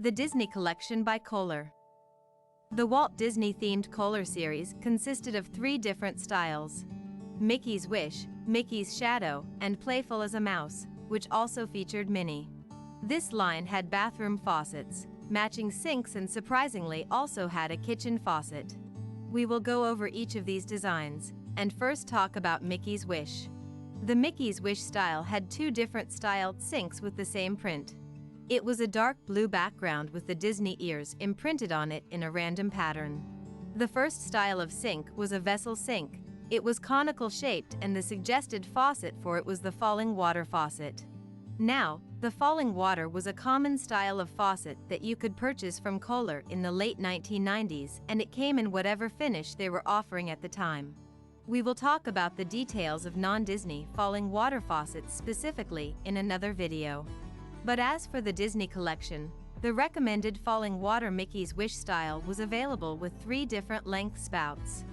The Disney Collection by Kohler. The Walt Disney-themed Kohler series consisted of 3 different styles: Mickey's Wish, Mickey's Shadow, and Playful as a Mouse, which also featured Minnie. This line had bathroom faucets, matching sinks, and surprisingly also had a kitchen faucet. We will go over each of these designs, and first talk about Mickey's Wish. The Mickey's Wish style had 2 different styled sinks with the same print. It was a dark blue background with the Disney ears imprinted on it in a random pattern. The first style of sink was a vessel sink. It was conical shaped, and the suggested faucet for it was the falling water faucet. Now, the falling water was a common style of faucet that you could purchase from Kohler in the late 1990s, and it came in whatever finish they were offering at the time. We will talk about the details of non-Disney falling water faucets specifically in another video. But as for the Disney collection, the recommended falling water Mickey's Wish style was available with 3 different length spouts.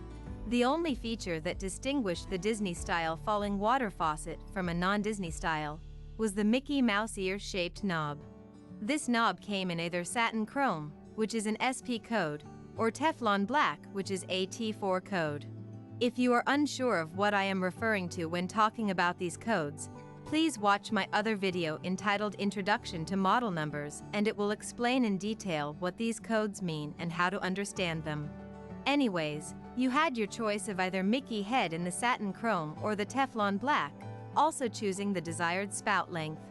The only feature that distinguished the Disney-style falling water faucet from a non-Disney style was the Mickey Mouse ear-shaped knob. This knob came in either satin chrome, which is an SP code, or Teflon black, which is a T4 code. If you are unsure of what I am referring to when talking about these codes, please watch my other video entitled Introduction to Model Numbers, and it will explain in detail what these codes mean and how to understand them. Anyways, you had your choice of either Mickey head in the satin chrome or the Teflon black, also choosing the desired spout length.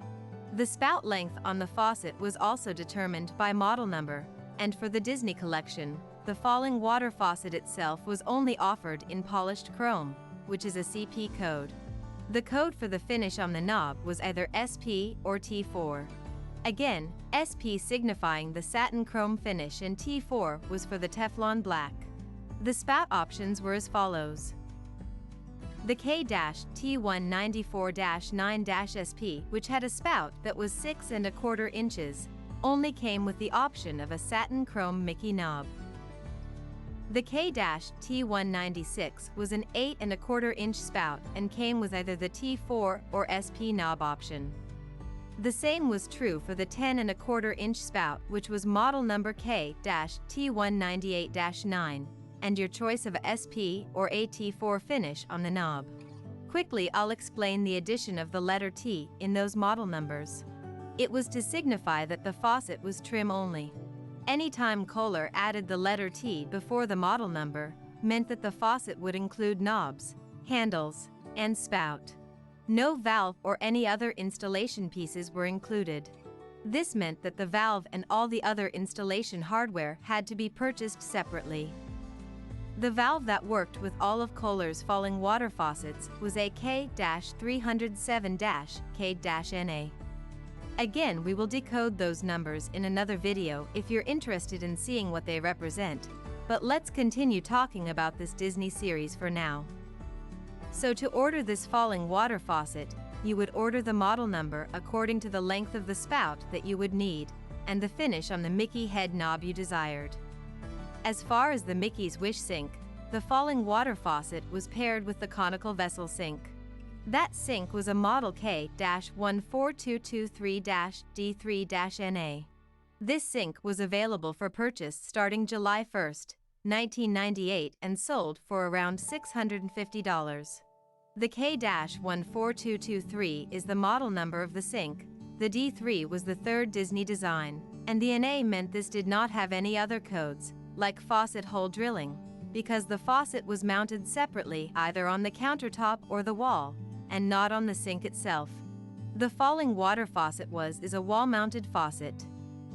The spout length on the faucet was also determined by model number, and for the Disney collection, the falling water faucet itself was only offered in polished chrome, which is a CP code. The code for the finish on the knob was either SP or T4. Again, SP signifying the satin chrome finish and T4 was for the Teflon black. The spout options were as follows. The K-T194-9-SP, which had a spout that was 6 1/4 inches, only came with the option of a satin chrome Mickey knob. The K-T196 was an 8 1/4 inch spout and came with either the T4 or SP knob option. The same was true for the 10 1/4 inch spout, which was model number K-T198-9, and your choice of a SP or a T4 finish on the knob. Quickly, I'll explain the addition of the letter T in those model numbers. It was to signify that the faucet was trim only. Anytime Kohler added the letter T before the model number, meant that the faucet would include knobs, handles, and spout. No valve or any other installation pieces were included. This meant that the valve and all the other installation hardware had to be purchased separately. The valve that worked with all of Kohler's falling water faucets was a K-307-K-NA. Again, we will decode those numbers in another video if you're interested in seeing what they represent, but let's continue talking about this Disney series for now. So to order this falling water faucet, you would order the model number according to the length of the spout that you would need, and the finish on the Mickey head knob you desired. As far as the Mickey's Wish sink, the falling water faucet was paired with the conical vessel sink. That sink was a model K-14223-D3-NA. This sink was available for purchase starting July 1, 1998 and sold for around $650. The K-14223 is the model number of the sink, the D3 was the 3rd Disney design, and the NA meant this did not have any other codes, like faucet hole drilling, because the faucet was mounted separately either on the countertop or the wall, and not on the sink itself. The falling water faucet is a wall-mounted faucet.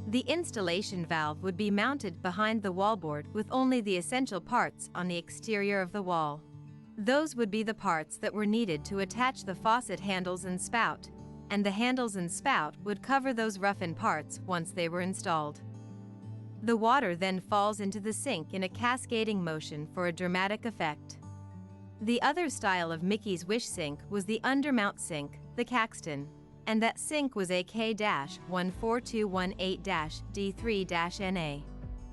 The installation valve would be mounted behind the wallboard with only the essential parts on the exterior of the wall. Those would be the parts that were needed to attach the faucet handles and spout, and the handles and spout would cover those roughened parts once they were installed. The water then falls into the sink in a cascading motion for a dramatic effect. The other style of Mickey's Wish sink was the undermount sink, the Caxton, and that sink was a K-14218-D3-NA.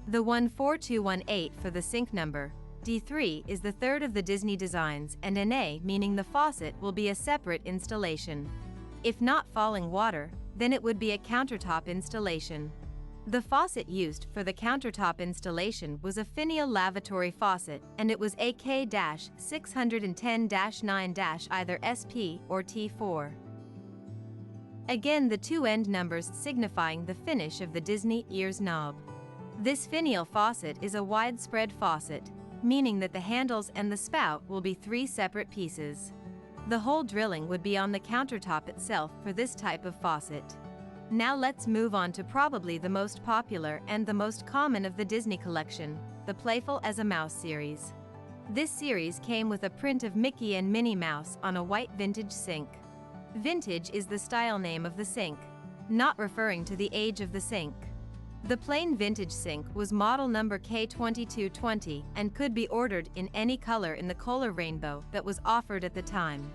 The 14218 for the sink number, D3 is the 3rd of the Disney designs, and NA meaning the faucet will be a separate installation. If not falling water, then it would be a countertop installation. The faucet used for the countertop installation was a finial lavatory faucet, and it was AK-610-9- either SP or T4. Again, the two end numbers signifying the finish of the Disney ears knob. This finial faucet is a widespread faucet, meaning that the handles and the spout will be three separate pieces. The hole drilling would be on the countertop itself for this type of faucet. Now let's move on to probably the most popular and the most common of the Disney collection, the Playful as a Mouse series. This series came with a print of Mickey and Minnie Mouse on a white vintage sink. Vintage is the style name of the sink, not referring to the age of the sink. The plain vintage sink was model number K2220 and could be ordered in any color in the Kohler rainbow that was offered at the time.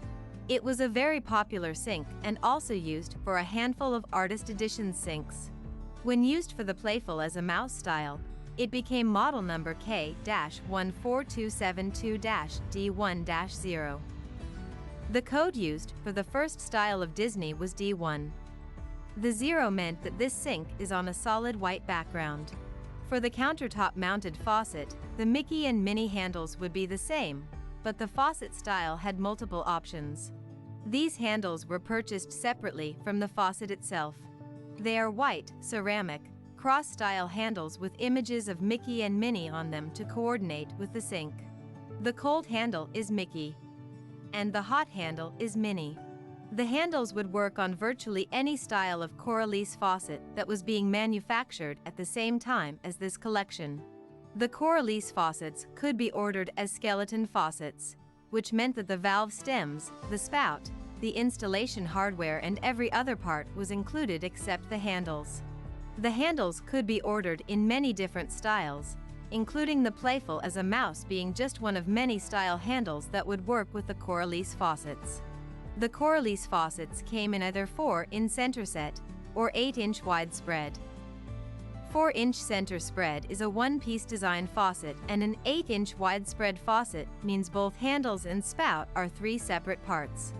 It was a very popular sink and also used for a handful of artist edition sinks. When used for the Playful as a Mouse style, it became model number K-14272-D1-0. The code used for the first style of Disney was D1. The 0 meant that this sink is on a solid white background. For the countertop mounted faucet, the Mickey and Minnie handles would be the same, but the faucet style had multiple options. These handles were purchased separately from the faucet itself. They are white, ceramic, cross-style handles with images of Mickey and Minnie on them to coordinate with the sink. The cold handle is Mickey, and the hot handle is Minnie. The handles would work on virtually any style of Coralice faucet that was being manufactured at the same time as this collection. The Coralice faucets could be ordered as skeleton faucets, which meant that the valve stems, the spout, the installation hardware and every other part was included except the handles. The handles could be ordered in many different styles, including the Playful as a Mouse being just one of many style handles that would work with the Coralice faucets. The Coralice faucets came in either 4-inch center set or 8-inch wide spread. 4-inch center spread is a one-piece design faucet, and an 8-inch widespread faucet means both handles and spout are three separate parts.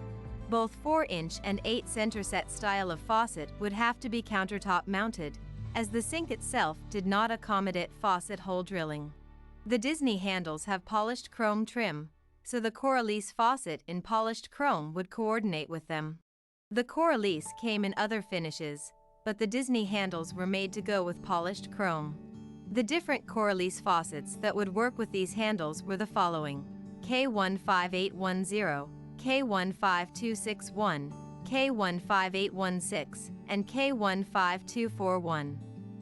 Both 4-inch and 8 center set style of faucet would have to be countertop mounted, as the sink itself did not accommodate faucet hole drilling. The Disney handles have polished chrome trim, so the Coralice faucet in polished chrome would coordinate with them. The Coralice came in other finishes, but the Disney handles were made to go with polished chrome. The different Coralice faucets that would work with these handles were the following: K15810, K15261, K15816, and K15241.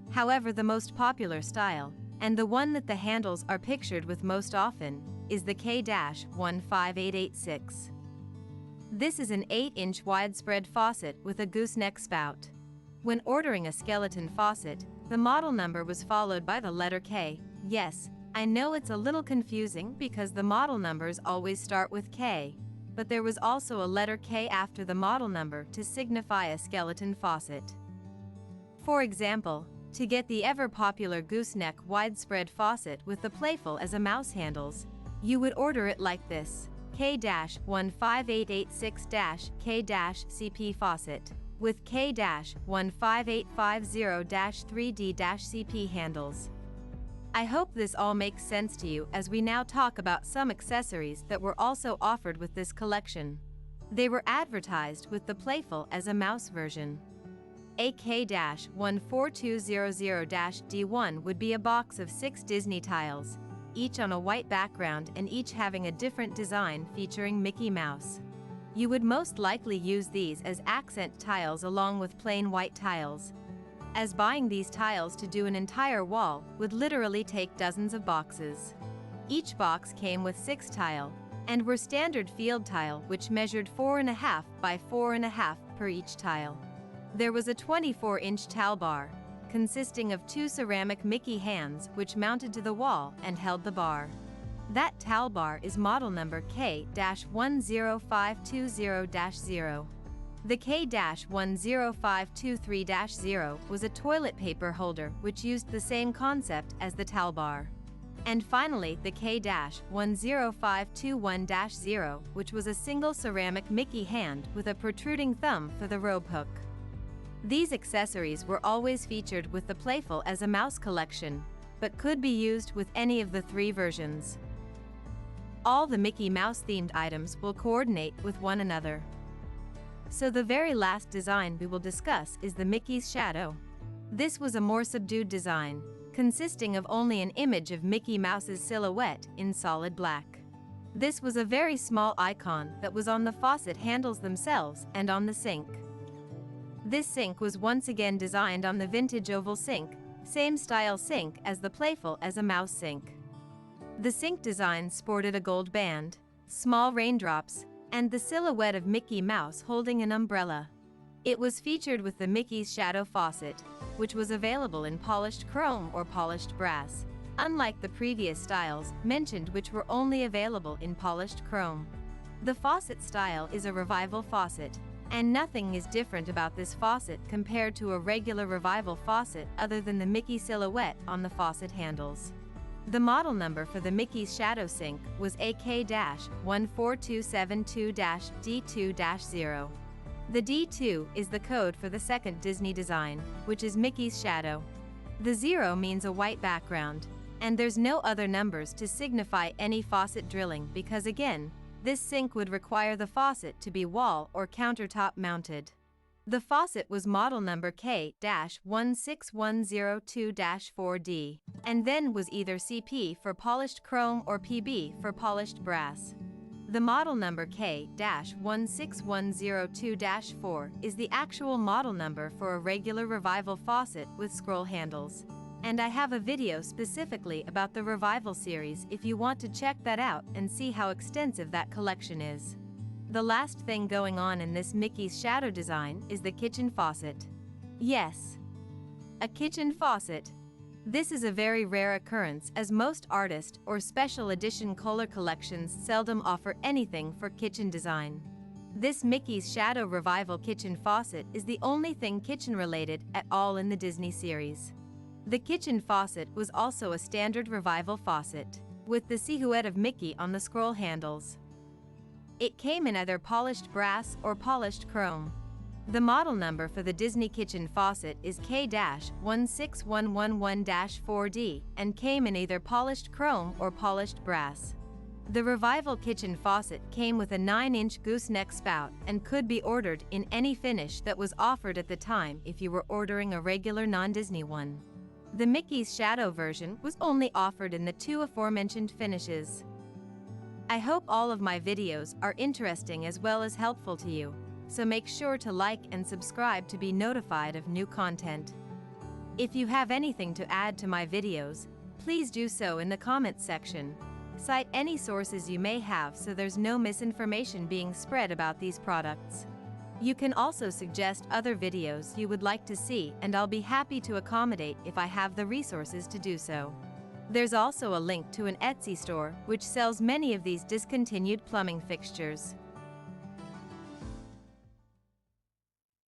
However, the most popular style, and the one that the handles are pictured with most often, is the K-15886. This is an 8-inch widespread faucet with a gooseneck spout. When ordering a skeleton faucet, the model number was followed by the letter K. Yes, I know it's a little confusing because the model numbers always start with K, but there was also a letter K after the model number to signify a skeleton faucet. For example, to get the ever-popular gooseneck widespread faucet with the Playful as a Mouse handles, you would order it like this: K-15886-K-CP faucet with K-15850-3D-CP handles. I hope this all makes sense to you as we now talk about some accessories that were also offered with this collection. They were advertised with the Playful as a Mouse version. A K-14200-D1 would be a box of 6 Disney tiles, each on a white background and each having a different design featuring Mickey Mouse. You would most likely use these as accent tiles along with plain white tiles, as buying these tiles to do an entire wall would literally take dozens of boxes. Each box came with 6 tile, and were standard field tile which measured 4.5 by 4.5 per each tile. There was a 24-inch towel bar, consisting of 2 ceramic Mickey hands which mounted to the wall and held the bar. That towel bar is model number K-10520-0. The K-10523-0 was a toilet paper holder which used the same concept as the towel bar. And finally, the K-10521-0, which was a single ceramic Mickey hand with a protruding thumb for the rope hook. These accessories were always featured with the Playful as a Mouse collection, but could be used with any of the 3 versions. All the Mickey Mouse themed items will coordinate with one another. So the very last design we will discuss is the Mickey's Shadow. This was a more subdued design, consisting of only an image of Mickey Mouse's silhouette in solid black. This was a very small icon that was on the faucet handles themselves and on the sink. This sink was once again designed on the vintage oval sink, same style sink as the Playful as a Mouse sink. The sink design sported a gold band, small raindrops, and the silhouette of Mickey Mouse holding an umbrella. It was featured with the Mickey's Shadow faucet, which was available in polished chrome or polished brass, unlike the previous styles mentioned which were only available in polished chrome. The faucet style is a revival faucet, and nothing is different about this faucet compared to a regular revival faucet other than the Mickey silhouette on the faucet handles. The model number for the Mickey's Shadow sink was AK-14272-D2-0. The D2 is the code for the second Disney design, which is Mickey's Shadow. The 0 means a white background, and there's no other numbers to signify any faucet drilling because again, this sink would require the faucet to be wall or countertop mounted. The faucet was model number K-16102-4D, and then was either CP for polished chrome or PB for polished brass. The model number K-16102-4 is the actual model number for a regular revival faucet with scroll handles. And I have a video specifically about the Revival series if you want to check that out and see how extensive that collection is. The last thing going on in this Mickey's Shadow design is the kitchen faucet. Yes, a kitchen faucet. This is a very rare occurrence as most artist or special edition Kohler collections seldom offer anything for kitchen design. This Mickey's Shadow Revival kitchen faucet is the only thing kitchen related at all in the Disney series. The kitchen faucet was also a standard revival faucet, with the silhouette of Mickey on the scroll handles. It came in either polished brass or polished chrome. The model number for the Disney kitchen faucet is K-16111-4D and came in either polished chrome or polished brass. The Revival kitchen faucet came with a 9-inch gooseneck spout and could be ordered in any finish that was offered at the time if you were ordering a regular non-Disney one. The Mickey's Shadow version was only offered in the 2 aforementioned finishes. I hope all of my videos are interesting as well as helpful to you, so make sure to like and subscribe to be notified of new content. If you have anything to add to my videos, please do so in the comments section. Cite any sources you may have so there's no misinformation being spread about these products. You can also suggest other videos you would like to see and I'll be happy to accommodate if I have the resources to do so. There's also a link to an Etsy store which sells many of these discontinued plumbing fixtures.